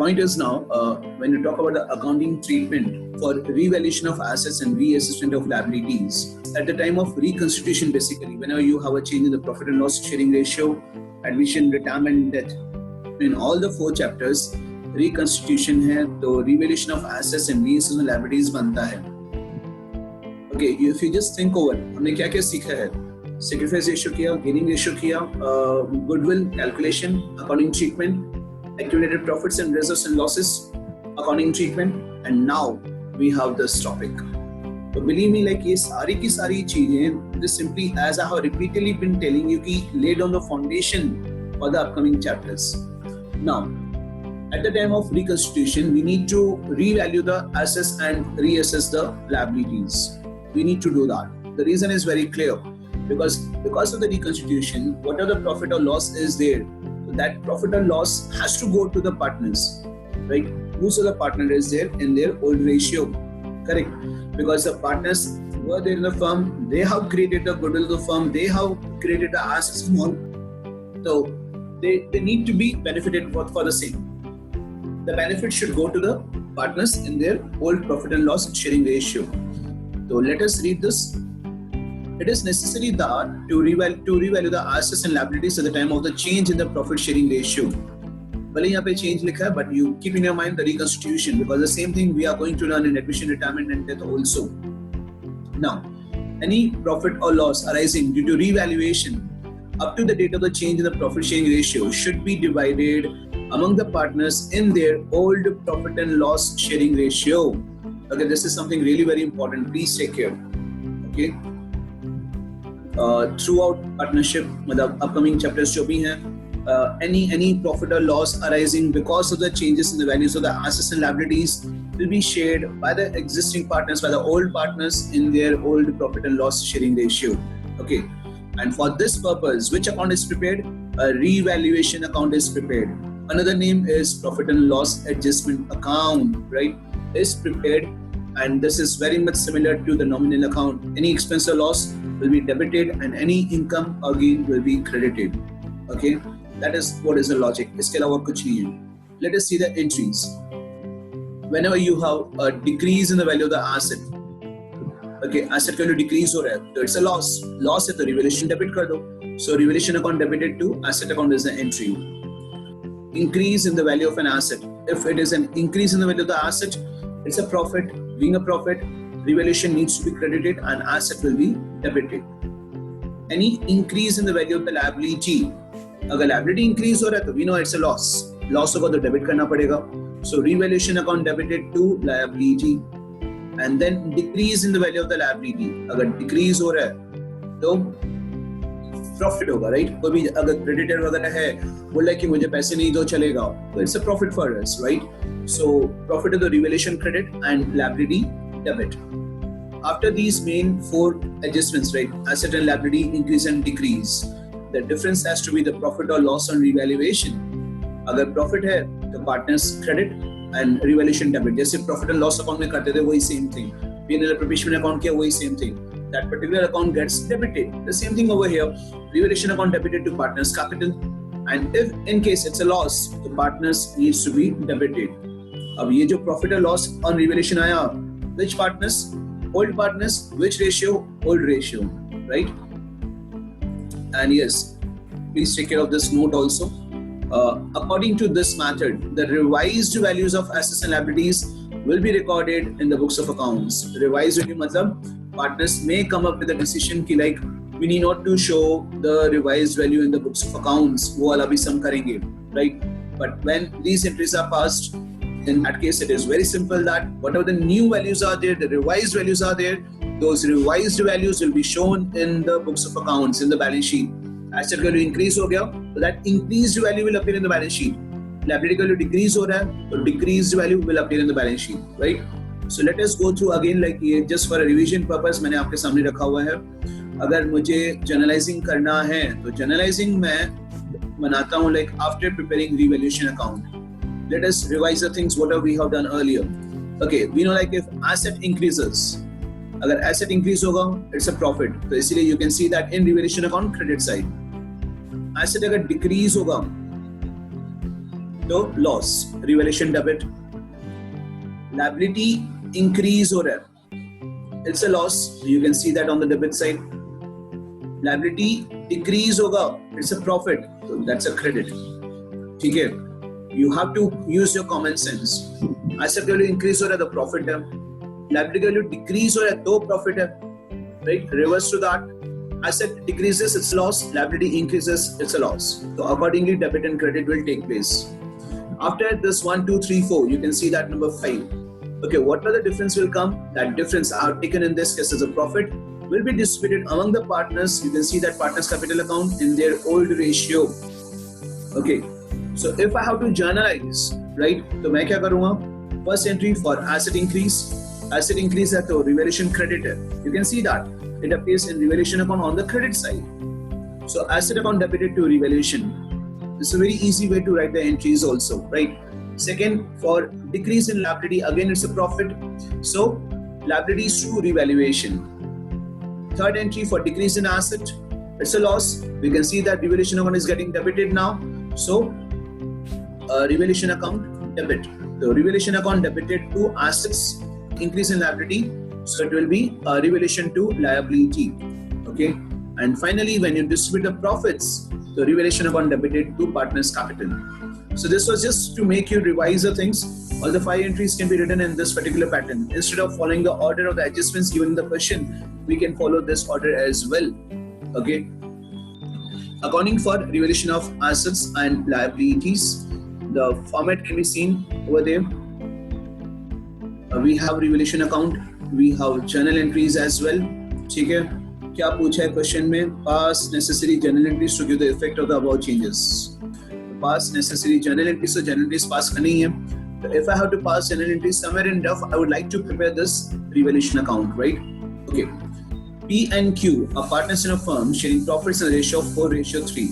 point is now, when you talk about the accounting treatment for revaluation of assets and reassessment of liabilities, at the time of reconstitution, basically, whenever you have a change in the profit and loss sharing ratio, admission, retirement, death, in all the 4 chapters, reconstitution है, तो revaluation of assets and reassessment liabilities बनता है. Okay, if you just think over, हमने क्या क्या सीखा है? Sacrifice ratio किया, gaining ratio किया, goodwill calculation, accounting treatment, accumulated profits and reserves and losses, accounting treatment, and now we have this topic. So believe me, like ये सारी की सारी चीजें, this simply, as I have repeatedly been telling you, कि laid on the foundation for the upcoming chapters. Now, at the time of reconstitution, we need to revalue the assets and reassess the liabilities. We need to do that. The reason is very clear, because of the reconstitution, whatever the profit or loss is there, so that profit or loss has to go to the partners, right? Whosoever the partner is there in their old ratio, correct? Because the partners were there in the firm, they have created the goodwill of the firm, they have created the assets more, so they need to be benefited for the same. The benefit should go to the partners in their old profit and loss sharing ratio. So let us read this. It is necessary that to revalue the assets and liabilities at the time of the change in the profit sharing ratio. भले यहाँ पे change लिखा है, but you keep in your mind the reconstitution, because the same thing we are going to learn in admission, retirement, and death also. Now, any profit or loss arising due to revaluation up to the date of the change in the profit sharing ratio should be divided among the partners in their old profit and loss sharing ratio. Okay, this is something really very important. Please take care. Okay. Throughout partnership, मतलब upcoming chapters जो भी हैं, any profit or loss arising because of the changes in the values of the assets and liabilities will be shared by the existing partners, by the old partners in their old profit and loss sharing ratio. Okay. And for this purpose, which account is prepared? A revaluation account is prepared. Another name is profit and loss adjustment account, right? Is prepared, and this is very much similar to the nominal account. Any expense or loss will be debited and any income or gain will be credited. Okay, that is what is the logic. इसके अलावा कुछ नहीं है. Let us see the entries. Whenever you have a decrease in the value of the asset, okay, asset value decrease हो रहा है, so it's a loss. Loss है तो revaluation debit कर दो. So revaluation account debited to asset account is the entry. Increase in the value of an asset. If it is an increase in the value of the asset, it's a profit. Being a profit, revaluation needs to be credited and asset will be debited. Any increase in the value of the liability, अगर liability increase हो रहा है तो we know it's a loss. Loss होगा तो debit करना पड़ेगा. So revaluation account debited to liability, and then decrease in the value of the liability. अगर decrease हो रहा है तो प्रॉफिट होगा, राइट? कोई भी अगर क्रेडिटर वगैरह है, बोल रहा है कि मुझे पैसे नहीं दो चलेगा, तो it's a profit for us, right? So profit is the revaluation credit and liability debit. After these main 4 adjustments, right? Asset and liability increase and decrease. The difference has to be the profit or loss on revaluation. अगर profit है तो partners credit and revaluation debit. जैसे profit and loss account में करते थे वही same thing. P&L preparation account किया वही same thing. That particular account gets debited. The same thing over here. Revaluation account debited to partners' capital, and if in case it's a loss, the partners needs to be debited. अब ये जो profit or loss on revaluation आया, which partners? Old partners. Which ratio? Old ratio, right? And yes, please take care of this note also. According to this method, the revised values of assets and liabilities will be recorded in the books of accounts. Revised value मतलब partners may come up with a decision कि like we need not to show the revised value in the books of accounts. वो वाला भी हम करेंगे, right? But when these entries are passed, in that case it is very simple that whatever the new values are there, the revised values are there, those revised values will be shown in the books of accounts, in the balance sheet. Asset value increase हो गया, so that increased value will appear in the balance sheet. Liability value decrease हो रहा है, तो decreased value will appear in the balance sheet, right? So let us go through again, like ये just for a revision purpose मैंने आपके सामने रखा हुआ है. अगर मुझे journalizing करना है तो journalizing मैं बनाता हूँ like after preparing revaluation account. Let us revise the things whatever we have done earlier. Okay, we know like if asset increases, अगर asset increase होगा, it's a profit. तो इसीलिए you can see that in revaluation account credit side. Asset अगर decrease होगा, तो loss, revaluation debit, liability increase हो रहा है, it's a loss, you can see that on the debit side. Liability decrease होगा, it's a profit, so that's a credit. ठीक है, you have to use your common sense. Asset value increase हो रहा है तो profit है, liability value decrease हो रहा है तो profit है, right? Reverse to that, asset decreases, it's loss, liability increases, it's a loss. So accordingly debit and credit will take place. After this 1, 2, 3, 4, you can see that number 5. Okay, what are the difference will come? That difference are taken in this case as a profit, will be distributed among the partners. You can see that partners capital account in their old ratio. Okay, so if I have to journalize, right? तो मैं क्या करूँगा? First entry for asset increase. Asset increase है तो revaluation credit है. You can see that it appears in revaluation account on the credit side. So asset account debited to revaluation. This is a very easy way to write the entries also, right? Second, for decrease in liability, again it's a profit. So liabilities to revaluation. Third entry for decrease in asset, it's a loss. We can see that revaluation account is getting debited now. So revaluation account debit. The revaluation account debited to assets, increase in liability. So it will be revaluation to liability. Okay. And finally, when you distribute the profits, the revaluation account debited to partners capital. So this was just to make you revise the things. All the 5 entries can be written in this particular pattern. Instead of following the order of the adjustments given in the question, we can follow this order as well. Okay. Accounting for revaluation of assets and liabilities. The format can be seen over there. We have revaluation account. We have journal entries as well. ठीक है. क्या पूछा है question में? Pass necessary journal entries to give the effect of the above changes. Pass necessary journal entries, so journal entries pass करनी है. So if I have to pass journal entries somewhere in rough, I would like to prepare this revaluation account, right? Okay. P and Q are partners in a firm sharing profits in a ratio of 4:3.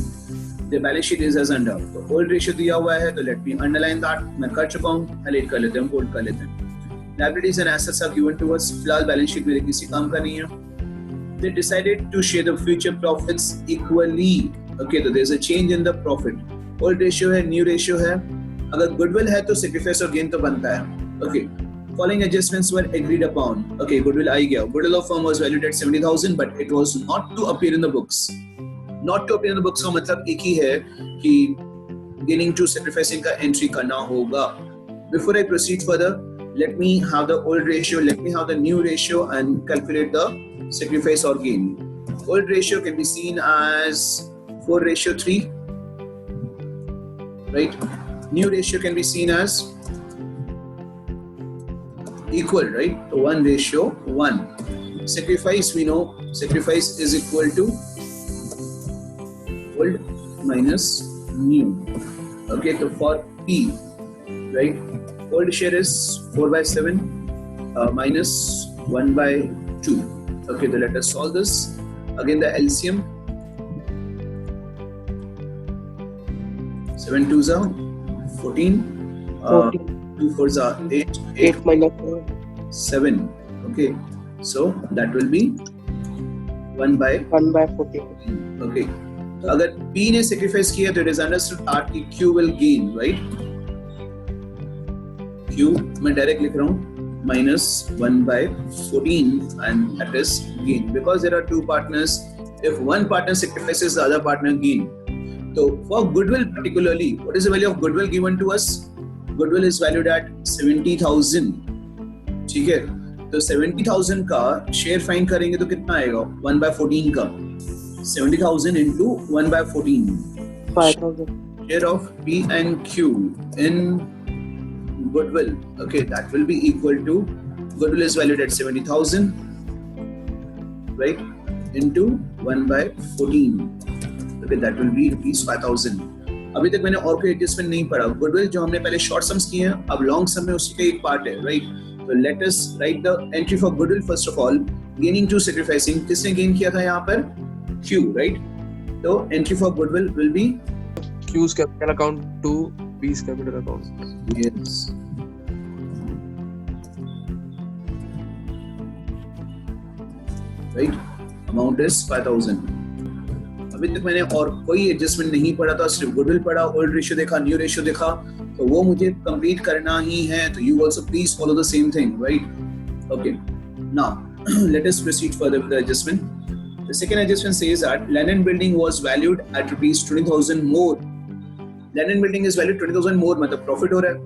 The balance sheet is as under. तो old ratio दिया हुआ है, तो let me underline that. मैं कर चुका हूँ, highlight कर लेते हैं, bold कर लेते हैं. Liabilities and assets are given to us. फिलहाल balance sheet मेरे किसी काम का नहीं है. They decided to share the future profits equally. Okay, so there's a change in the profit. Old ratio है, new ratio है. अगर goodwill है तो sacrifice और gain तो बनता है. Okay. Following adjustments were agreed upon. Okay, goodwill आ गया. Goodwill of firm was valued at 70,000, but it was not to appear in the books. Not to appear in the books का मतलब एक ही है कि gaining to sacrificing का entry करना होगा. Before I proceed further, let me have the old ratio, let me have the new ratio and calculate the sacrifice or gain. Old ratio can be seen as 4:3, right? New ratio can be seen as equal, right? 1:1. Sacrifice, we know sacrifice is equal to old minus new. Okay, so for P, right? Old share is 4/7 minus 1/2. Okay, so let us solve this. Again, the LCM. 7 2s are 14. 2 4s are 8. 8 minus 7. Okay, so that will be 1/14. Okay. तो अगर P ने sacrifice किया तो it is understood that Q will gain, right? Q मैं direct लिख रहा हूँ. Minus 1/14 and that is gain. Because there are two partners, if one partner sacrifices, the other partner gain. So for goodwill particularly, what is the value of goodwill given to us? Goodwill is valued at 70,000. ठीक है, तो 70,000 का share find करेंगे तो कितना आएगा? 1/14 का 70,000 into 1/14. 5,000. Share of P and Q in goodwill, okay, that will be equal to, goodwill is valued at 70,000, right, into 1/14. Okay, that will be rupees 5,000. अभी तक मैंने और कोई एडजस्टमेंट नहीं पढ़ा. गुडविल जो हमने पहले शॉर्ट सम्स किए हैं, अब लॉन्ग सम में उसी का एक पार्ट है, राइट? तो let us write the entry for goodwill. First of all, gaining to sacrificing, किसने गेन किया था यहाँ पर? Q, right? तो entry for goodwill will be Q's capital account to P's capital account. yes. Right? Amount is 5,000. अभी तक मैंने और कोई एडजस्टमेंट नहीं पढ़ा था, सिर्फ गुडविल पढ़ा, ओल्ड रेशियो देखा, न्यू रेशियो देखा, तो वो मुझे कंप्लीट करना ही है. तो you also please follow the same thing, right? Okay, now let us proceed further with the adjustment. The second adjustment says that land and building was valued at rupees 20,000 more. Land and building is valued 20,000 more, मतलब profit हो रहा है.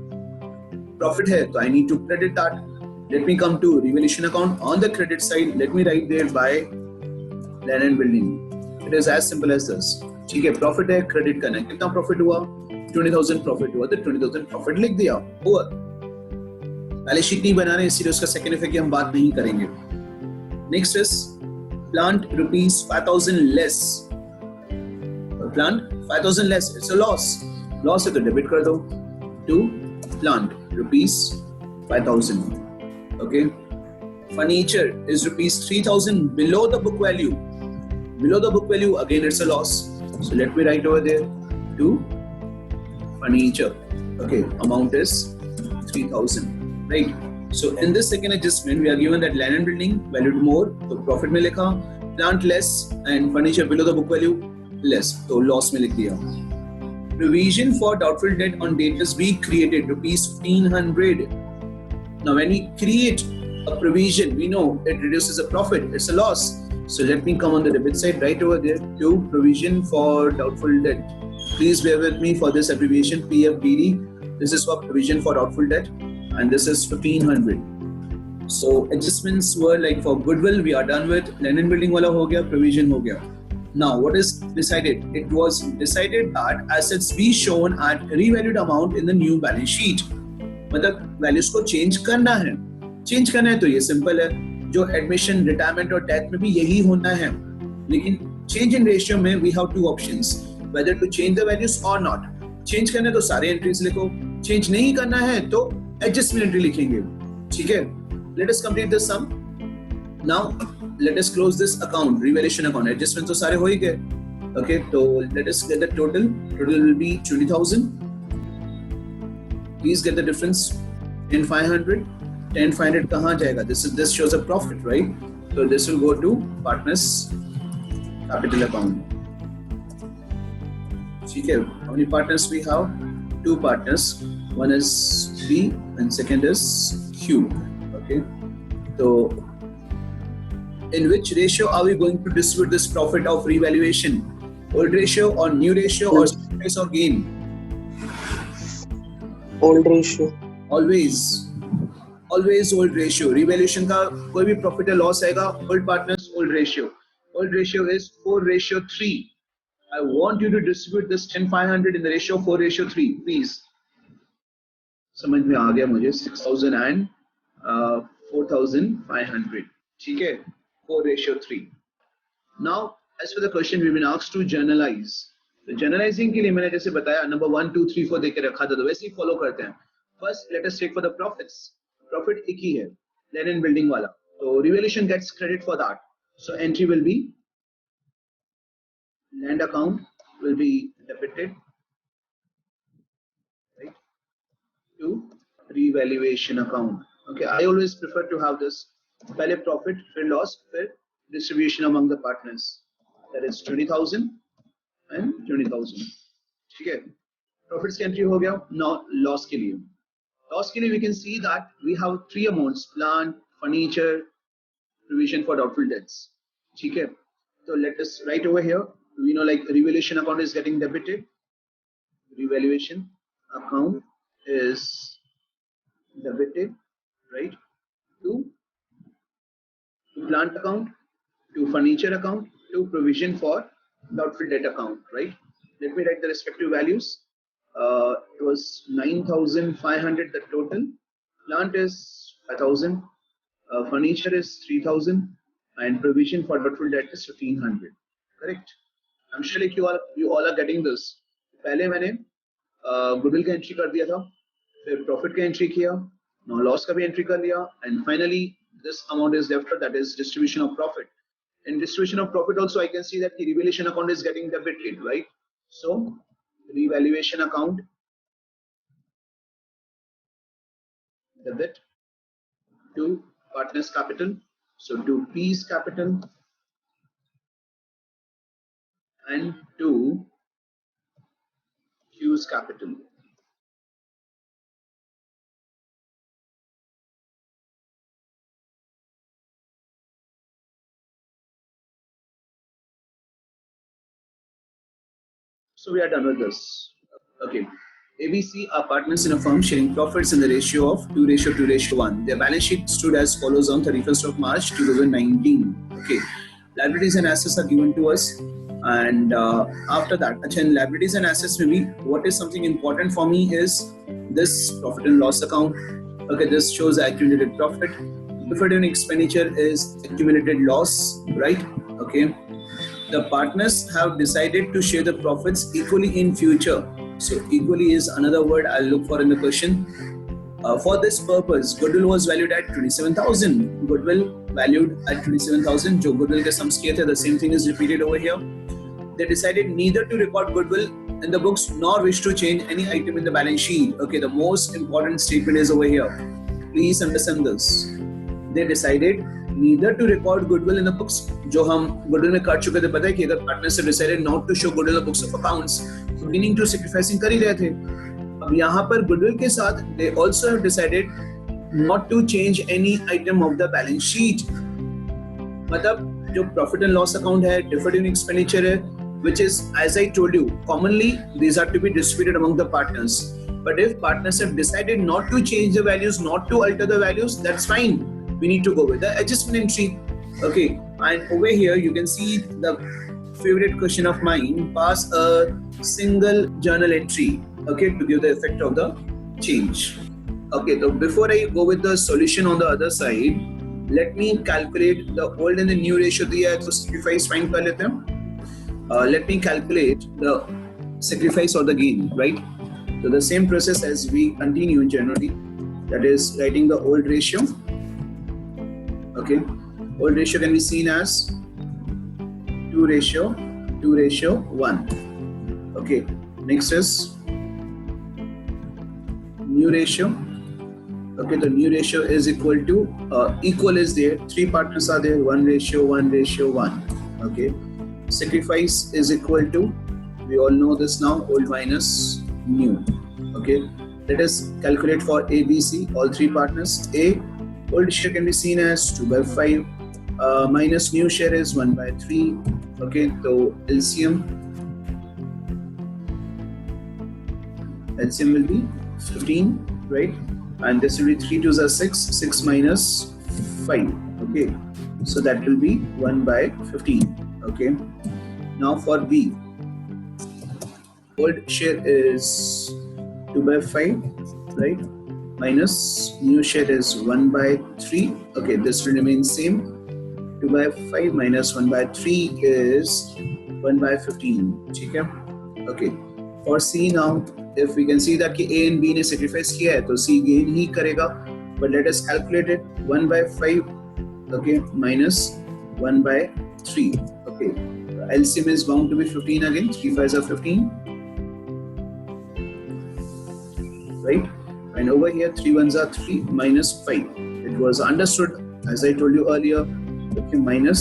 Profit है, तो I need to credit that. Let me come to revaluation account. On the credit side, let me write there by land and building. It is as simple as this. ठीक है, profit है, credit करना है. कितना profit हुआ? 20,000 profit हुआ, तो 20,000 profit लिख दिया. Over. बैलेंस शीट नहीं बना रहे, इसलिए उसका सेकेंड इफेक्ट की हम बात नहीं करेंगे. Next is plant rupees 5,000 less. Plant 5,000 less. It's a loss. Loss है तो डेबिट कर दो. To plant rupees 5,000. Okay. Furniture is rupees 3,000 below the book value. Below the book value, again it's a loss. So let me write over there to furniture. Okay, amount is 3,000. Right. So in this second adjustment, we are given that land and building valued more, तो profit में लिखा, plant less and furniture below the book value less, तो loss में लिख दिया. Provision for doubtful debt on debtors we created rupees 1,500. Now when we create a provision, we know it reduces the profit, it's a loss. So let me come on the debit side right over there to provision for doubtful debt. Please bear with me for this abbreviation PFDD. This is for provision for doubtful debt. And this is 1,500. So adjustments were like for goodwill we are done with, land and building वाला हो गया, provision हो गया. Now what is decided? It was decided that assets be shown at revalued amount in the new balance sheet. मतलब values को change करना है. Change करना है तो ये simple है. जो admission, retirement और death में भी यही होना है. लेकिन change in ratio में we have two options, whether to change the values or not. Change करना है तो सारे entries लिखो. Change नहीं करना है तो adjustment entry लिखेंगे. ठीक है? Let us complete this sum. Now let us close this account, revaluation account. Adjustment तो सारे हो ही गए. Okay, so let us get the total. Total will be 20,000. Please get the difference. 10,500. 10,500 कहाँ जाएगा? This shows a profit, right? So this will go to partners capital account. ठीक है? How many partners we have? Two partners. One is B and second is Q. Okay. So, in which ratio are we going to distribute this profit of revaluation? Old ratio or new ratio or surplus or gain? Old ratio. Always old ratio. Revaluation का कोई भी profit or loss आएगा, old partners old ratio. Old ratio is 4:3. I want you to distribute this 10,500 in the ratio 4:3, please. समझ में आ गया मुझे. 6,000 and 4,500. ठीक है, 4:3. Now as for the question we've been asked to journalize. तो journalizing के लिए मैंने जैसे बताया number 1, 2, 3, 4 देके रखा था, तो वैसे ही follow करते हैं. First let us take for the profits. Profit एक ही है, land and building वाला. तो revaluation gets credit for that. So entry will be land account will be debited, right, to revaluation account. Okay, I always prefer to have this पहले profit, फिर loss, फिर distribution among the partners. That is 20,000 and 20,000. ठीक है, profits की entry हो गया. Now loss के लिए. Loss के लिए we can see that we have three amounts: plant, furniture, provision for doubtful debts. ठीक है, so let us write over here. We know like revaluation account is getting debited. Revaluation account is debited, right, to plant account, to furniture account, to provision for doubtful debt account, right? Let me write the respective values. It was 9,500 the total. Plant is 5,000. Furniture is 3,000, and provision for doubtful debt is 1,500. Correct? I'm sure like you all are getting this. पहले मैंने goodwill का entry कर दिया था, फिर profit का entry किया, now loss का भी entry कर लिया, and finally this amount is left, that is distribution of profit. In distribution of profit also I can see that the revaluation account is getting debited, right? So revaluation account debit to partners capital, so to P's capital and to Q's capital. So we are done with this. Okay. ABC are partners in a firm sharing profits in the ratio of 2:2:1. Their balance sheet stood as follows on 31st of March 2019. Okay. Liabilities and assets are given to us. And after that, in liabilities and assets, maybe what is something important for me is this profit and loss account. Okay, this shows the accumulated profit. Deferred expenditure is accumulated loss, right? Okay. The partners have decided to share the profits equally in future. So equally is another word I'll look for in the question. For this purpose, goodwill was valued at 27,000. Goodwill valued at 27,000. जो goodwill के sums किए थे, the same thing is repeated over here. They decided neither to record goodwill in the books nor wish to change any item in the balance sheet. Okay, the most important statement is over here. Please understand this. They decided neither to record goodwill in the books. जो हम goodwill में काट चुके थे, पता है कि अगर partners have decided not to show goodwill in the books of accounts, तो meaning to sacrificing कर ही रहे थे. अब यहाँ पर goodwill के साथ they also have decided not to change any item of the balance sheet. मतलब जो profit and loss account है, deferred expenditure है, which is, as I told you, commonly these are to be distributed among the partners. But if partners have decided not to change the values, not to alter the values, that's fine. We need to go with the adjustment entry. Okay, and over here you can see the favorite question of mine: pass a single journal entry, okay, to give the effect of the change. Okay, so before I go with the solution on the other side, let me calculate the old and the new ratio दिया है, तो sacrifice find कर लेते हैं. Let me calculate the sacrifice or the gain, right? So the same process as we continue generally, that is writing the old ratio. Okay, old ratio can be seen as 2:1. Okay, next is new ratio. Okay, the new ratio is equal to equal is there. Three partners are there. 1:1:1. Okay, sacrifice is equal to, we all know this now, old minus new. Okay, let us calculate for A, B, C, all three partners. A, old share can be seen as 2/5, minus new share is 1/3. Okay, so LCM will be 15, right? And this will be 3 2s are 6, 6 minus 5. Okay, so that will be 1/15. Okay, now for B, old share is 2/5, right? Minus new share is 1/3. Okay, this will remain same. 2/5 minus 1/3 is 1/15. ठीक है? Okay. For C now, if we can see that कि A and B ने sacrifice किया है, तो C gain ही करेगा. But let us calculate it. 1/5, okay, minus 1/3. Okay. LCM is bound to be 15 again. 3 5s are 15. Right? And over here 3 1s are 3 minus 5. It was understood, as I told you earlier, okay, minus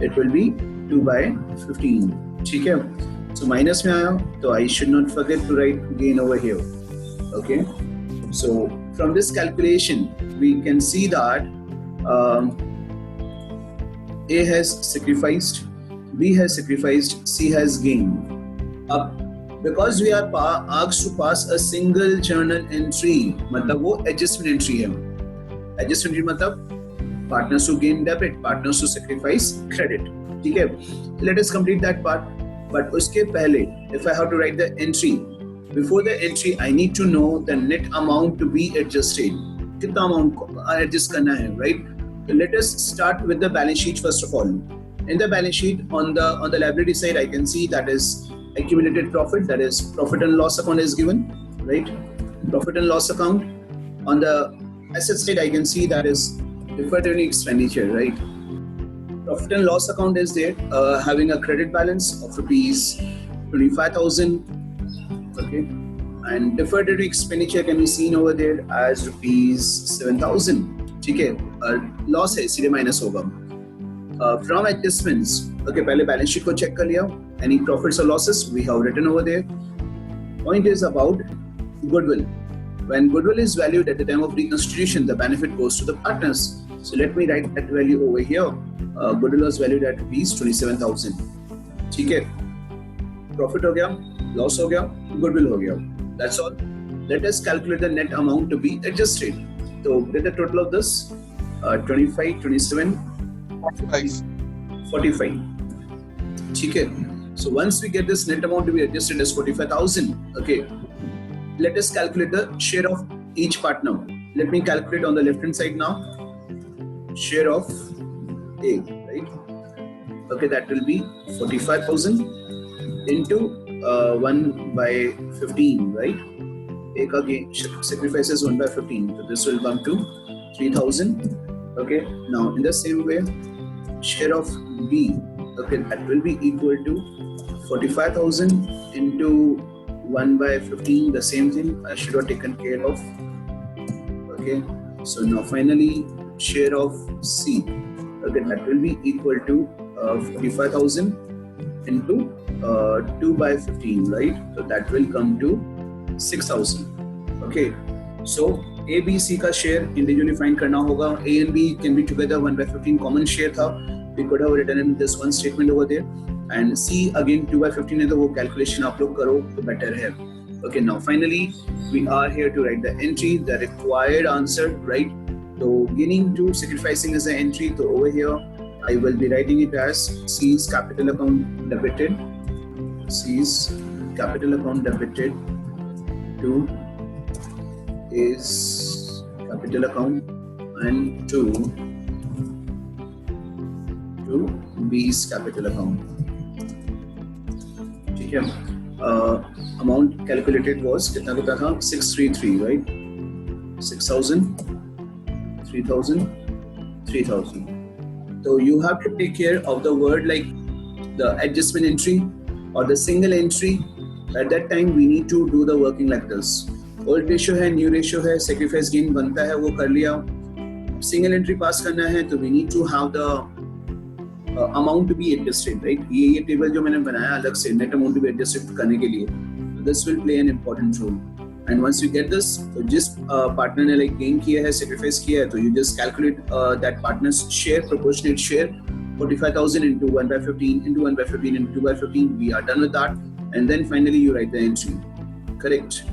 it will be 2/15. ठीक है? So minus में आया, तो I should not forget to write gain over here. Okay? So from this calculation we can see that A has sacrificed, B has sacrificed, C has gained. Because we are asked to pass a single journal entry, मतलब वो adjustment entry है. Adjustment entry मतलब partners who gain debit, partners who sacrifice credit. ठीक है? Let us complete that part. But उसके पहले, if I have to write the entry, before the entry I need to know the net amount to be adjusted. कितना amount को adjust करना है, right? So let us start with the balance sheet first of all. In the balance sheet, on the liability side, I can see that is accumulated profit, that is profit and loss account is given, right? Profit and loss account. On the asset side, I can see that is deferred expenditure, right? Profit and loss account is there, having a credit balance of rupees 25,000. Okay, and deferred expenditure can be seen over there as rupees 7,000. ठीक है, loss है इसीलिए minus होगा. From adjustments, okay, पहले balance sheet को check कर लिया. Any profits or losses we have written over there. Point is about goodwill. When goodwill is valued at the time of reconstitution, the benefit goes to the partners. So let me write that value over here. Goodwill was valued at rupees 27,000. ठीक है? Profit हो गया, loss हो गया, goodwill हो गया. That's all. Let us calculate the net amount to be adjusted. So get the total of this: 25, 27, 45. ठीक है? So once we get this net amount to be adjusted as 45,000, okay. Let us calculate the share of each partner. Let me calculate on the left hand side now. Share of A, right? Okay, that will be 45,000 into 1 by 15, right? A ka sacrifice is 1 by 15, so this will come to 3,000. Okay, now in the same way, share of B, okay, that will be equal to 45,000 into 1 by 15, the same thing I should have taken care of. Okay, so now finally share of C, okay, that will be equal to 45,000 into 2 by 15, right? So that will come to 6,000. Okay, so A, B, C का share individually find करना होगा. A and B can be together. 1 by 15 common share था. We could have written in this one statement over there. And C again 2 by 15 है तो वो calculation आप लोग करो तो better है. Okay, now finally we are here to write the entry, the required answer, right? So beginning to sacrificing as an entry. So over here I will be writing it as C's capital account debited. C's capital account debited to is capital account and to B's capital account. ठीक है? Amount calculated was कितना कितना था? 633, right? 6,000, 3,000, 3,000. So you have to take care of the word like the adjustment entry or the single entry. At that time we need to do the working like this. Old ratio है, new ratio है, sacrifice gain बनता है, वो कर लिया. Single entry pass करना है तो we need to have the amount to be adjusted, right? ये table जो मैंने बनाया अलग से net amount to be adjusted करने के लिए, this will play an important role. And once you get this, तो जिस partner ने like gain किया है, sacrifice किया है, तो you just calculate that partner's share, proportionate share, 45,000 into 1 by 15 into 1 by 15 into 2 by 15. We are done with that, and then finally you write the entry. Correct.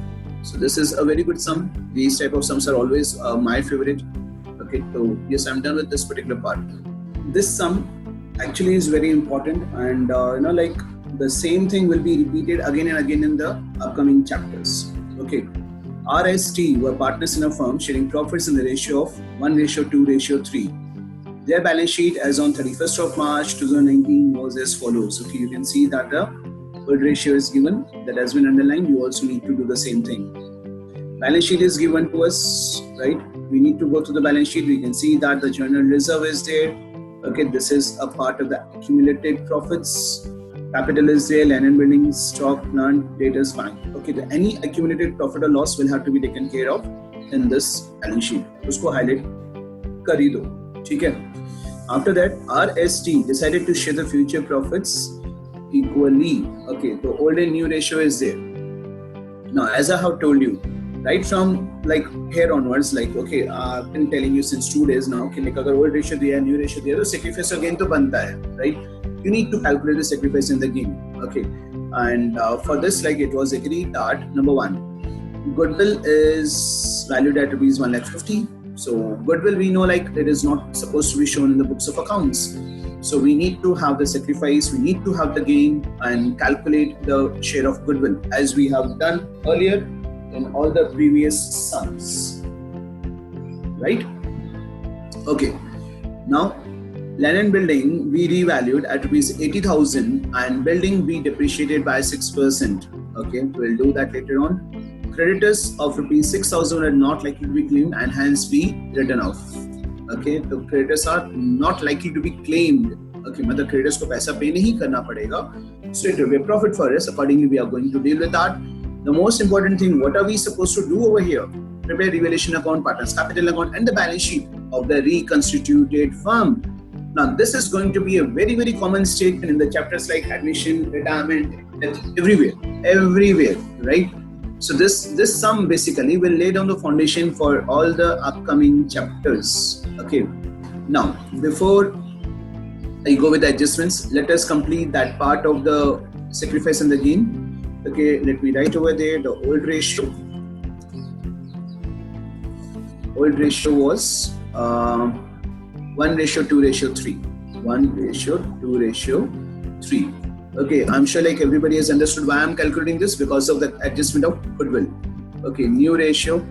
So this is a very good sum. These type of sums are always my favorite. Okay, so yes, I'm done with this particular part. This sum actually is very important, and like the same thing will be repeated again and again in the upcoming chapters. Okay, RST were partners in a firm sharing profits in the ratio of 1:2:3. Their balance sheet as on 31st of March 2019 was as follows. Okay, you can see that the word ratio is given, that has been underlined. You also need to do the same thing. Balance sheet is given to us, right? We need to go to the balance sheet. We can see that the general reserve is there. Okay, this is a part of the accumulated profits. Capital is there, land and buildings, stock, plant, data is fine. Okay, any accumulated profit or loss will have to be taken care of in this balance sheet. उसको highlight कर ही दो, ठीक है? After that, RST decided to share the future profits equally. Okay, so old and new ratio is there. Now, as I have told you, right from like here onwards, like okay, I've been telling you since 2 days now कि like अगर old ratio दिया, new ratio दिया, तो sacrifice again तो बनता है, right? You need to calculate the sacrifice in the game. Okay, and for this, like it was agreed that number 1, goodwill is valued at rupees 1,50,000. So goodwill, we know like it is not supposed to be shown in the books of accounts. So we need to have the sacrifice, we need to have the gain and calculate the share of goodwill as we have done earlier in all the previous sums. Right? Okay. Now, land and building we revalued at rupees 80,000 and building we depreciated by 6%. Okay, we'll do that later on. Creditors of rupees 6,000 are not likely to be claimed and hence be written off. Okay, the creditors are not likely to be claimed. Okay, मतलब creditors को पैसा pay नहीं करना पड़ेगा. So it will be a profit for us. Accordingly, we are going to deal with that. The most important thing, what are we supposed to do over here? Prepare revaluation account, partners capital account, and the balance sheet of the reconstituted firm. Now, this is going to be a very, very common statement in the chapters like admission, retirement, everywhere, right? So this sum basically will lay down the foundation for all the upcoming chapters. Okay. Now, before I go with the adjustments, let us complete that part of the sacrifice and the gain. Okay, let me write over there the old ratio. Old ratio was 1:2:3. 1:2:3. Okay, I'm sure like everybody has understood why I'm calculating this, because of the adjustment of goodwill. Okay, new ratio.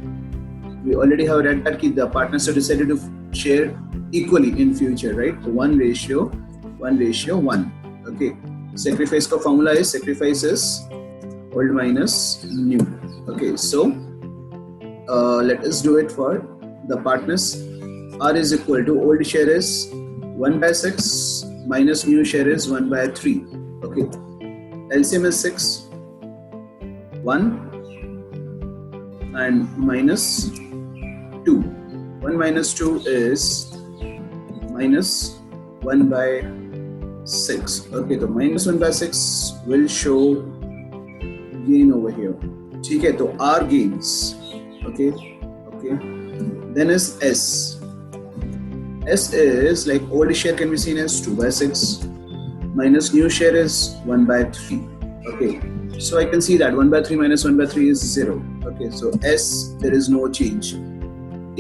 We already have read that the partners have decided to share equally in future, right? So 1:1. Okay, sacrifice ka formula is sacrifice is old minus new. Okay, so let us do it for the partners. R is equal to old share is 1/6 minus new share is 1/3. Okay, LCM is 6, 1 and minus 2. 1 minus 2 is minus 1/6. Okay, so minus 1/6 will show gain over here. Okay, so R gains. Okay. Then is S. S is like old share can be seen as 2/6 minus new share is 1/3. Okay, so I can see that 1/3 minus 1/3 is 0. Okay, so S, there is no change. T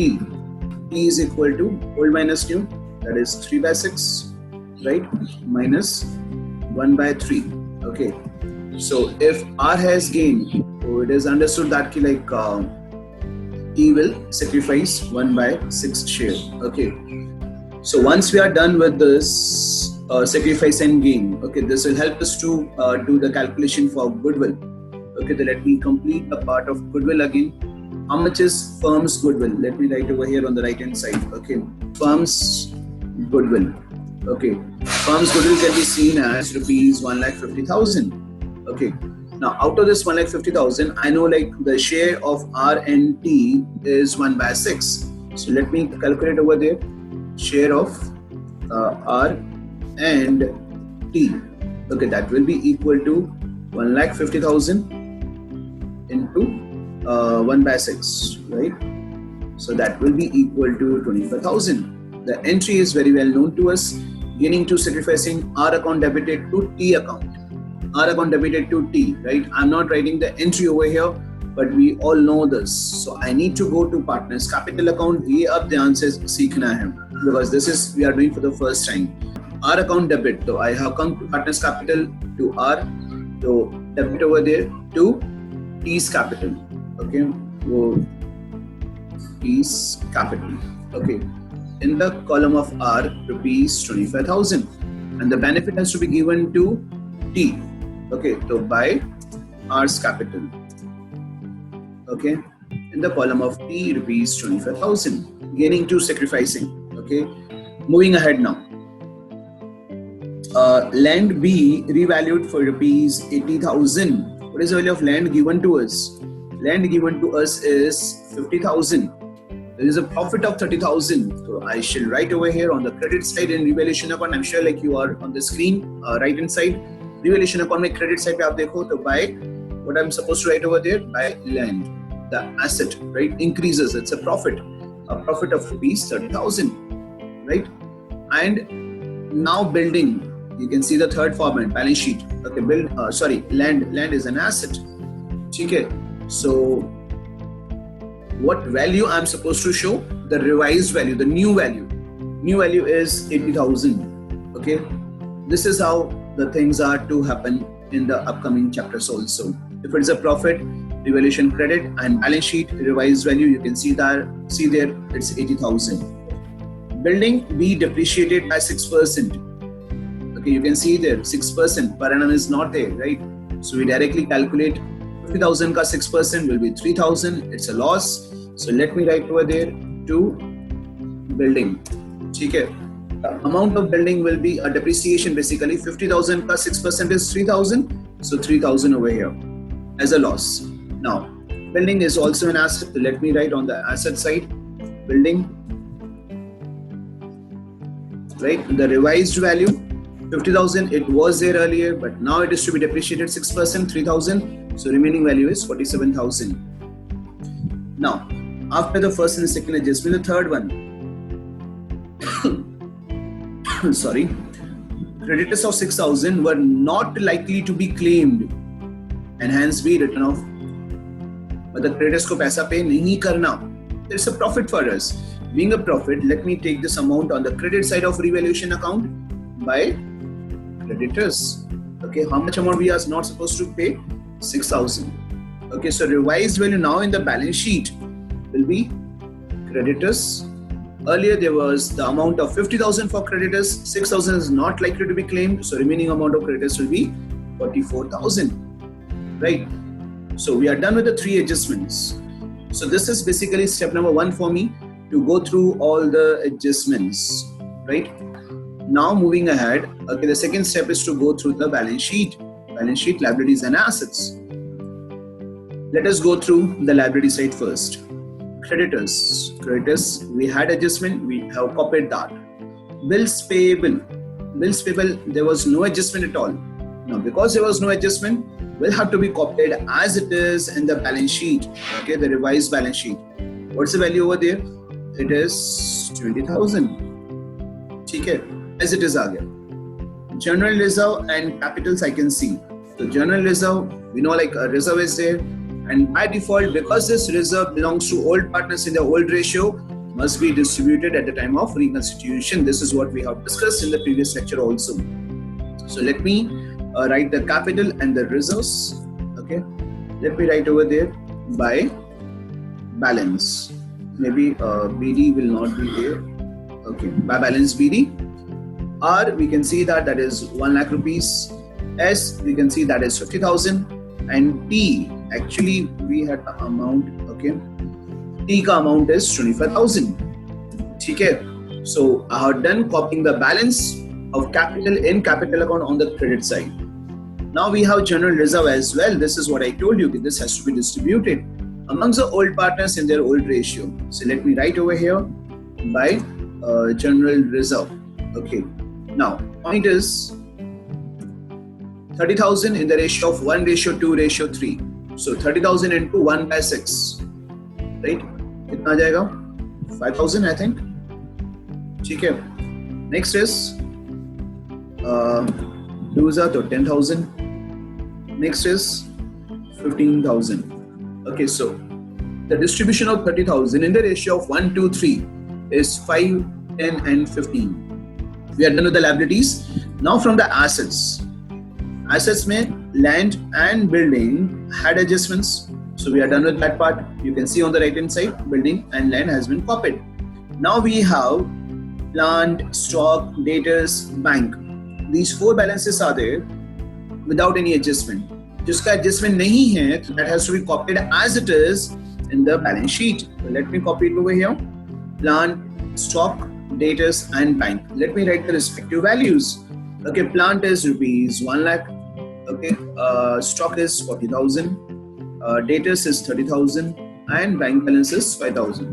is equal to old minus new, that is 3/6, right? Minus 1/3. Okay, so if R has gain, so it is understood that like T will sacrifice 1/6 share. Okay, so once we are done with this sacrifice and gain, okay, this will help us to do the calculation for goodwill. Okay, then let me complete the part of goodwill again. How much is firm's goodwill? Let me write over here on the right hand side. Okay, firm's goodwill. Okay, firm's goodwill can be seen as rupees 1,50,000. Okay, now out of this 1,50,000, I know like the share of R and T is 1/6. So let me calculate over there share of R and T. Okay, that will be equal to 1,50,000 into 1/6, right? So that will be equal to 25,000. The entry is very well known to us. Gaining to sacrificing R account debited to T account. R account debited to T, right? I'm not writing the entry over here, but we all know this. So I need to go to partners capital account. ये अब ध्यान से सीखना है, because this is we are doing for the first time. R account debit. So I have come to partners capital to R. So debit over there to T's capital. Okay, so T's capital. Okay, in the column of R, rupees 25,000, and the benefit has to be given to T. Okay, so by R's capital. Okay, in the column of T, rupees 25,000, gaining to sacrificing. Okay, moving ahead now. Land B revalued for rupees 80,000. What is the value of land given to us? Land given to us is 50,000. There is a profit of 30,000. So I shall write over here on the credit side in revaluation account. I'm sure like you are on the screen, right hand side. Revaluation account में credit side पे आप देखो तो by what I'm supposed to write over there, by land, the asset, right, increases. It's a profit of rupees 30,000, right? And now building, you can see the third format, balance sheet. Okay, land is an asset. Okay, so what value I'm supposed to show? The revised value, the new value. New value is 80,000. Okay, this is how the things are to happen in the upcoming chapters also. If it's a profit, revaluation credit, and balance sheet revised value, you can see there it's 80,000. Building B depreciated by 6%. Okay, you can see there 6% per annum is not there, right? So we directly calculate 50,000 ka 6% will be 3,000. It's a loss. So let me write over there to building. Okay. The amount of building will be a depreciation basically. 50,000 ka 6% is 3,000. So 3,000 over here as a loss. Now, building is also an asset. So let me write on the asset side, building right? The revised value 50,000, it was there earlier, but now it is to be depreciated 6%, 3,000. So remaining value is 47,000. Now, after the first and the second adjustment, the third one, sorry, creditors of 6,000 were not likely to be claimed, and hence we written off. But the creditors को पैसा pay नहीं करना. It's a profit for us. Being a profit, let me take this amount on the credit side of revaluation account by creditors. Okay, how much amount we are not supposed to pay? 6,000. Okay, so revised value now in the balance sheet will be creditors. Earlier there was the amount of 50,000 for creditors. 6,000 is not likely to be claimed, so remaining amount of creditors will be 44,000. Right? So we are done with the three adjustments. So this is basically step number 1 for me, to go through all the adjustments. Right? Now moving ahead, okay, the second step is to go through the balance sheet, liabilities and assets. Let us go through the liability side first. Creditors, we had adjustment, we have copied that. Bills payable, there was no adjustment at all. Now because there was no adjustment, will have to be copied as it is in the balance sheet, okay, the revised balance sheet. What's the value over there? It is 20,000. Okay, as it is aa gaya. General reserve and capitals I can see. So general reserve, we know like a reserve is there, and by default, because this reserve belongs to old partners in the old ratio, must be distributed at the time of reconstitution. This is what we have discussed in the previous lecture also. So let me write the capital and the reserves. Okay, let me write over there by balance. Maybe BD will not be there. Okay, by balance BD. R, we can see that is 1 lakh rupees. S, we can see that is 50,000. And T, actually we had the amount, okay, T ka amount is 25,000. Okay, so I have done copying the balance of capital in capital account on the credit side. Now we have general reserve as well. This is what I told you, this has to be distributed amongst the old partners in their old ratio. So let me write over here by general reserve. Okay, now point is 30,000 in the ratio of 1:2:3. So 30,000 into 1/6, right? कितना जाएगा? 5,000 I think. ठीक है. Next is 10,000. Next is 15,000. Okay, so the distribution of 30,000 in the ratio of 1:3 is 5, 10, and 15. We are done with the liabilities. Now from the assets. Assets में land and building had adjustments, so we are done with that part. You can see on the right hand side, building and land has been copied. Now we have plant, stock, debtors, bank. These 4 balances are there without any adjustment. जिसका adjustment नहीं है, that has to be copied as it is in the balance sheet. So let me copy it over here. Plant, stock, debtors and bank. Let me write the respective values. Okay, plant is rupees 1 lakh. Okay, stock is 40,000. Debtors is 30,000 and bank balance is 5,000.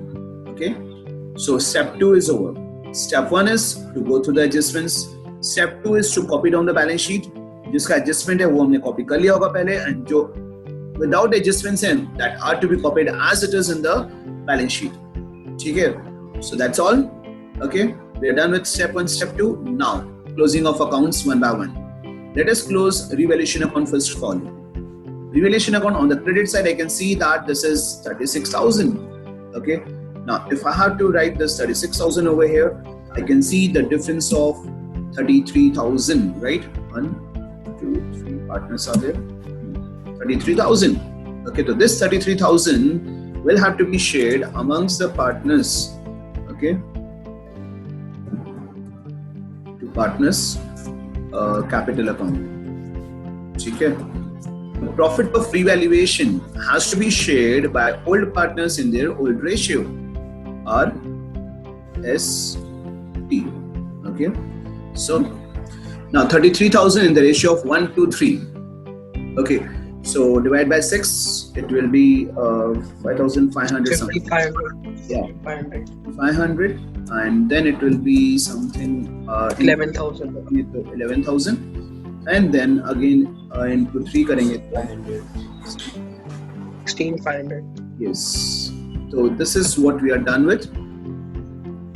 Okay, so step 2 is over. Step 1 is to go through the adjustments. Step 2 is to copy down the balance sheet. जिसका adjustment है वो हमने copy कर लिया होगा पहले, and जो without adjustments हैं that are to be copied as it is in the balance sheet. ठीक है? So that's all. Okay, we are done with step 1, step 2. Now closing of accounts one by one. Let us close revaluation account first of all. Revaluation account on the credit side, I can see that this is 36,000. Okay. Now, if I have to write this 36,000 over here, I can see the difference of 33,000, right? 1, 2, 3 partners are there. 33,000. Okay, so this 33,000 will have to be shared amongst the partners. Okay. To partners. Capital account. ठीक है? The profit of revaluation has to be shared by old partners in their old ratio. R S T. Okay. So now 33,000 in the ratio of 1:3. Okay. So divide by 6, it will be 5,500 something. 500. Yeah. 500. 500, and then it will be something 11,000. 11,000, and then again into 3 karenge 16,500. yes. So this is what we are done with.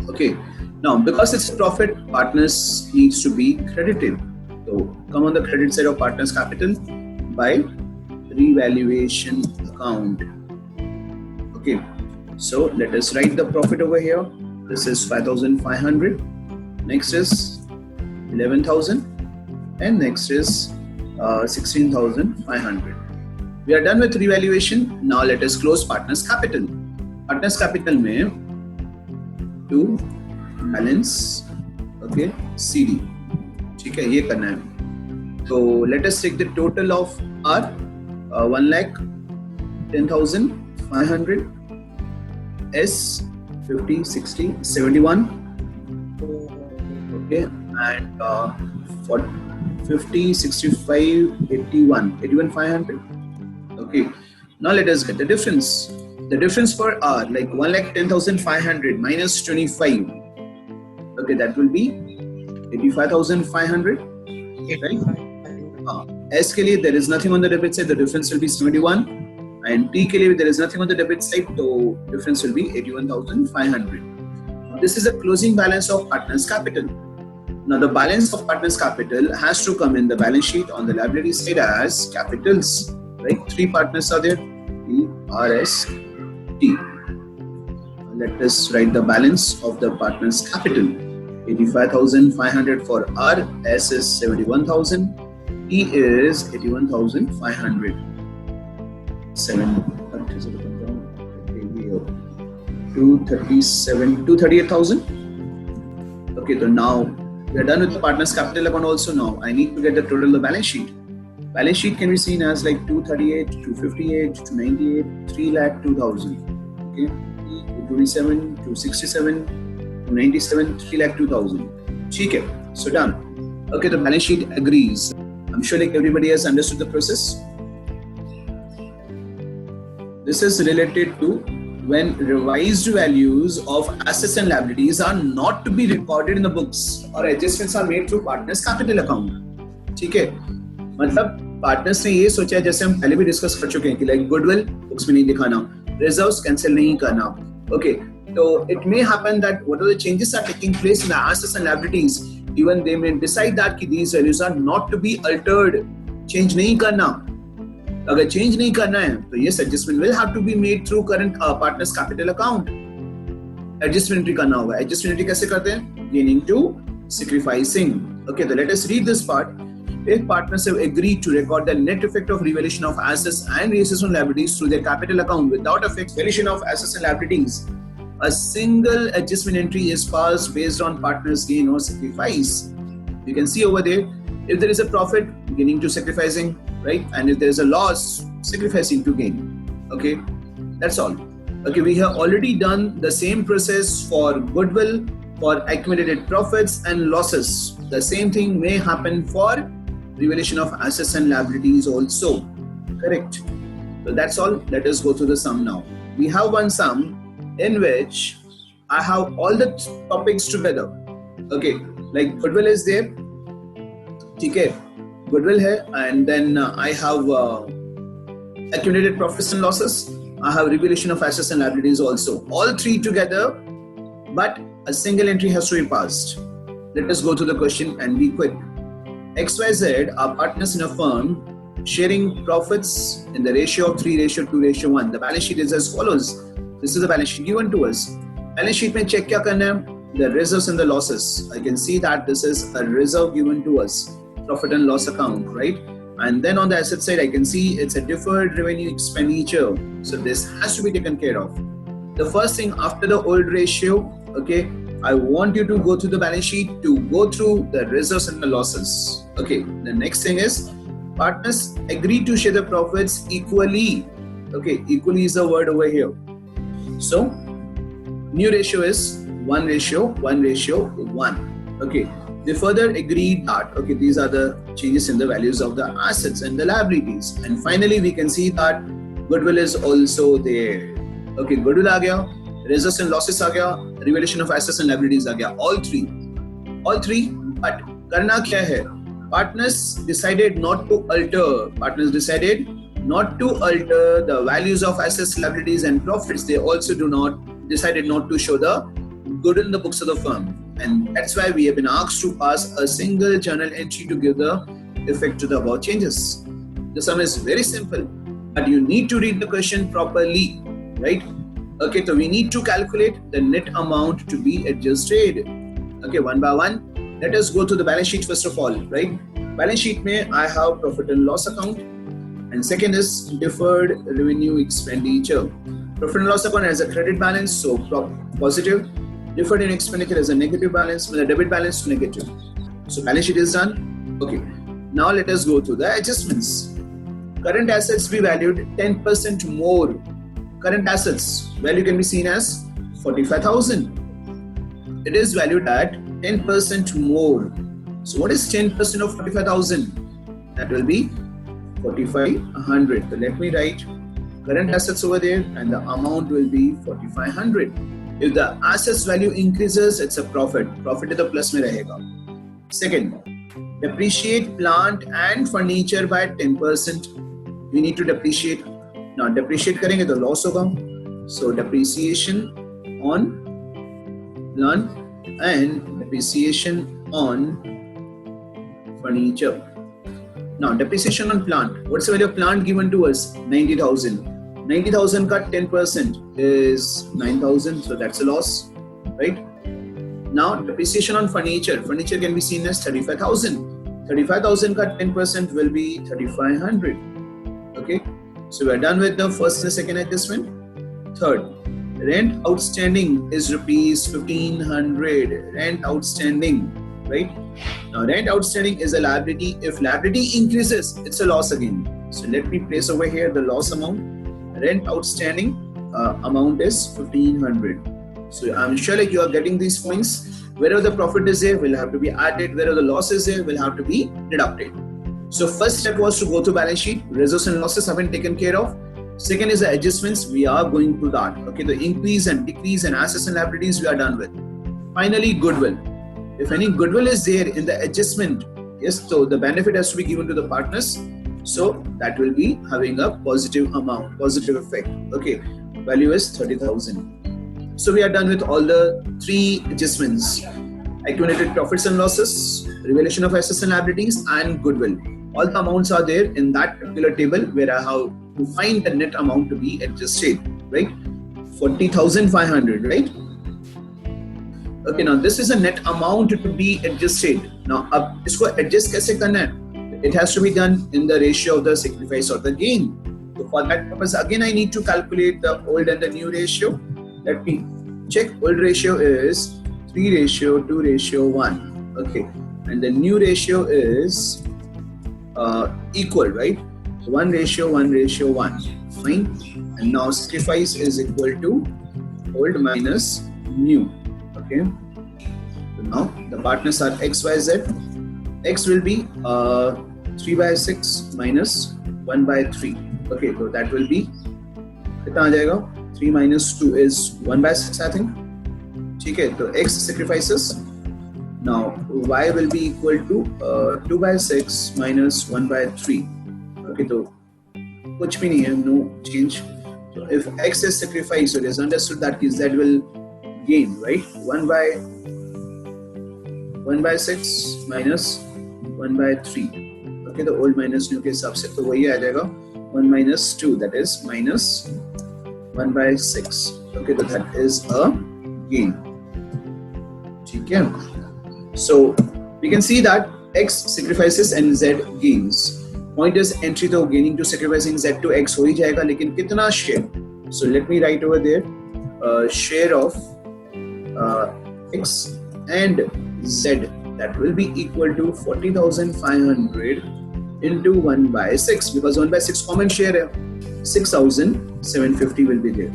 Okay, now because it's profit, partners needs to be credited. So come on the credit side of partners capital by revaluation account. Okay, so let us write the profit over here. This is 5,500. Next is 11,000, and next is 16,500. We are done with revaluation. Now let us close partners capital. Partners capital में to balance, okay, CD. ठीक है, ये करना है. So let us take the total of our 1,10,500 S 50, 60, 71. Okay, and for 50, 65, 81, 500. Okay, now let us get the difference. The difference for R, like 1,10,500 minus 25. Okay, that will be 85,500. Right? S के लिए there is nothing on the debit side, the difference will be 71. And T के लिए there is nothing on the debit side, so difference will be 81,500. This is the closing balance of partners capital. Now the balance of partners capital has to come in the balance sheet on the liability side as capitals. Right? 3 partners are there, P, R, S, T. Let us write the balance of the partners capital. 85,500 for R, S is 71,000, T is 81,500. 238,000. Okay, so now we are done with the partners capital account also. Now I need to get the total of the balance sheet. Balance sheet can be seen as like 238, 258, 298, 3,02,000. Okay, 227, 267, 297, 3,02,000. Okay, so done. Okay, the balance sheet agrees. I'm sure like everybody has understood the process. This is related to when revised values of assets and liabilities are not to be recorded in the books or adjustments are made through partners capital account. ठीक है, मतलब partners ने ये सोचा, जैसे हम पहले भी डिस्कस कर चुके हैं कि लाइक गुडविल बुक्स में नहीं दिखाना, रिजर्व्स कैंसिल नहीं करना. Okay, so it may happen that whatever the changes are taking place in the assets and liabilities, even they may decide that कि these values are not to be altered, change नहीं करना. अगर change नहीं करना है तो yes, adjustment will have to be made through current partners capital account. Adjustment entry करना होगा. Adjustment entry कैसे करते हैं? Gaining to sacrificing. Okay, so let us read this part. If partners have agreed to record the net effect of revaluation of assets and reassessment liabilities through their capital account without affecting valuation of assets and liabilities, a single adjustment entry is passed based on partners' gain or sacrifice. You can see over there, if there is a profit, gaining to sacrificing, right? And if there is a loss, sacrificing to gain. Okay, that's all. Okay, we have already done the same process for goodwill, for accumulated profits and losses. The same thing may happen for revaluation of assets and liabilities also. Correct. So that's all. Let us go through the sum now. We have one sum in which I have all the topics together. Okay, like goodwill is there. Okay, goodwill here, and then I have accumulated profits and losses. I have revaluation of assets and liabilities also. All 3 together, but a single entry has to be passed. Let us go to the question and be quick. XYZ are partners in a firm sharing profits in the ratio of 3:2:1. The balance sheet is as follows. This is the balance sheet given to us. Balance sheet में check क्या करना है? The reserves and the losses. I can see that this is a reserve given to us, profit and loss account, right? And then on the asset side, I can see it's a deferred revenue expenditure. So this has to be taken care of. The first thing after the old ratio, okay, I want you to go through the balance sheet to go through the reserves and the losses. Okay, the next thing is partners agree to share the profits equally. Okay, equally is the word over here. So new ratio is 1:1:1. Okay, they further agreed that, okay, these are the changes in the values of the assets and the liabilities. And finally, we can see that goodwill is also there. Okay, goodwill आ गया, reserves and losses आ गया, revaluation of assets and liabilities आ गया, all three. But करना क्या है? Partners decided not to alter the values of assets, liabilities, and profits. They also decided not to show the goodwill in the books of the firm. And that's why we have been asked to pass a single journal entry to give the effect to the above changes. The sum is very simple, but you need to read the question properly, right? Okay, so we need to calculate the net amount to be adjusted. Okay, one by one. Let us go to the balance sheet first of all, right? Balance sheet mein I have profit and loss account, and second is deferred revenue expenditure. Profit and loss account has a credit balance, so positive. Deferred in expenditure is a negative balance, with a debit balance to negative. So balance sheet is done. Okay. Now let us go to the adjustments. Current assets be valued 10% more. Current assets value can be seen as 45,000. It is valued at 10% more. So what is 10% of 45,000? That will be 4,500. So let me write current assets over there, and the amount will be 4,500. If the assets value increases, it's a profit. Profit is the plus में रहेगा. Second, depreciate plant and furniture by 10%. We need to depreciate. Now depreciate करेंगे तो loss होगा. So depreciation on plant and depreciation on furniture. Now depreciation on plant. What's the value of plant given to us? 90,000. 90,000 cut 10% is 9,000, so that's a loss, right? Now depreciation on furniture. Furniture can be seen as 35,000. 35,000 cut 10% will be 3,500. Okay, so we are done with the first and second adjustment. Third, rent outstanding is rupees 1,500. Rent outstanding, right? Now rent outstanding is a liability. If liability increases, it's a loss again. So let me place over here the loss amount. Rent outstanding amount is 1,500. So I'm sure like you are getting these points. Wherever the profit is there, will have to be added. Wherever the loss is there, will have to be deducted. So first step was to go to balance sheet. Reserves and losses have been taken care of. Second is the adjustments. We are going to that. Okay, the increase and decrease and assets and liabilities we are done with. Finally, goodwill. If any goodwill is there in the adjustment, yes, so the benefit has to be given to the partners. So that will be having a positive amount, positive effect. Okay, value is 30,000. So we are done with all the three adjustments: accumulated profits and losses, revaluation of assets and liabilities, and goodwill. All the amounts are there in that particular table where I have to find the net amount to be adjusted, right? 40,500, right? Okay, now this is a net amount to be adjusted. Now, अब इसको adjust कैसे करना है? It has to be done in the ratio of the sacrifice or the gain. So for that purpose, again, I need to calculate the old and the new ratio. Let me check. Old ratio is 3:2:1. Okay. And the new ratio is equal, right? 1:1:1. Fine. And now sacrifice is equal to old minus new. Okay. So now the partners are X, Y, Z. X will be 3/6 minus 1/3. Okay, so that will be कितना आ जाएगा? 3 minus 2 is 1/6, I think. ठीक है, तो X sacrifices. Now Y will be equal to 2/6 minus 1/3. Okay, तो कुछ भी नहीं है, no change. So if X is sacrificed, so it is understood that Z will gain, right? 1/6 minus 1/3. Okay, the old minus new के हिसाब से तो वही आ जाएगा 1 minus 2, that is minus 1/6. Okay, so that is a gain. ठीक है. So we can see that X sacrifices and Z gains. Point is entry तो gaining to sacrificing Z to X हो ही जाएगा, लेकिन कितना share? So let me write over there share of X and Z, that will be equal to 40,500 into 1/6, because 1/6 common share है, 6,750 will be there.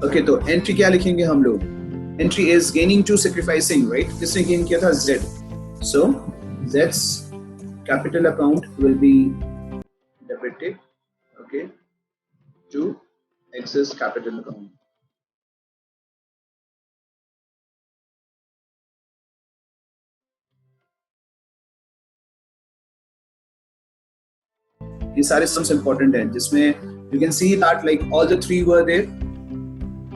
Okay, तो entry क्या लिखेंगे हम लोग? Entry is gaining to sacrificing, right? किसने gain किया था? Z. So Z's capital account will be debited, okay, to excess capital account. ये सारे sums important हैं जिसमें you can see that like all the three were there,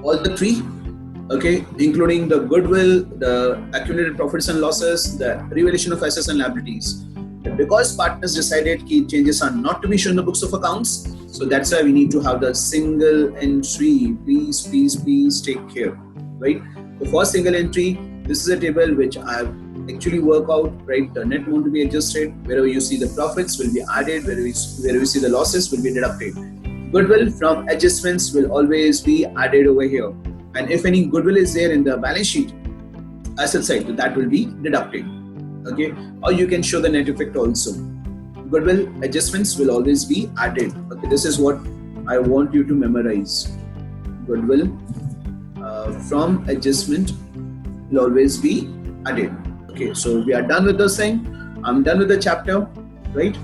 all the three, okay, including the goodwill, the accumulated profits and losses, the revaluation of assets and liabilities. Because partners decided key changes are not to be shown in the books of accounts, so that's why we need to have the single entry. Please take care, right? The first single entry, this is a table which I have actually worked out, right? The net amount to be adjusted. Wherever you see the profits will be added, wherever you see the losses will be deducted. Goodwill from adjustments will always be added over here, and if any goodwill is there in the balance sheet asset side, that will be deducted. Okay, or you can show the net effect also. Goodwill adjustments will always be added. Okay, this is what I want you to memorize. Goodwill from adjustment will always be added. Okay, so we are done with this thing. I'm done with the chapter, right?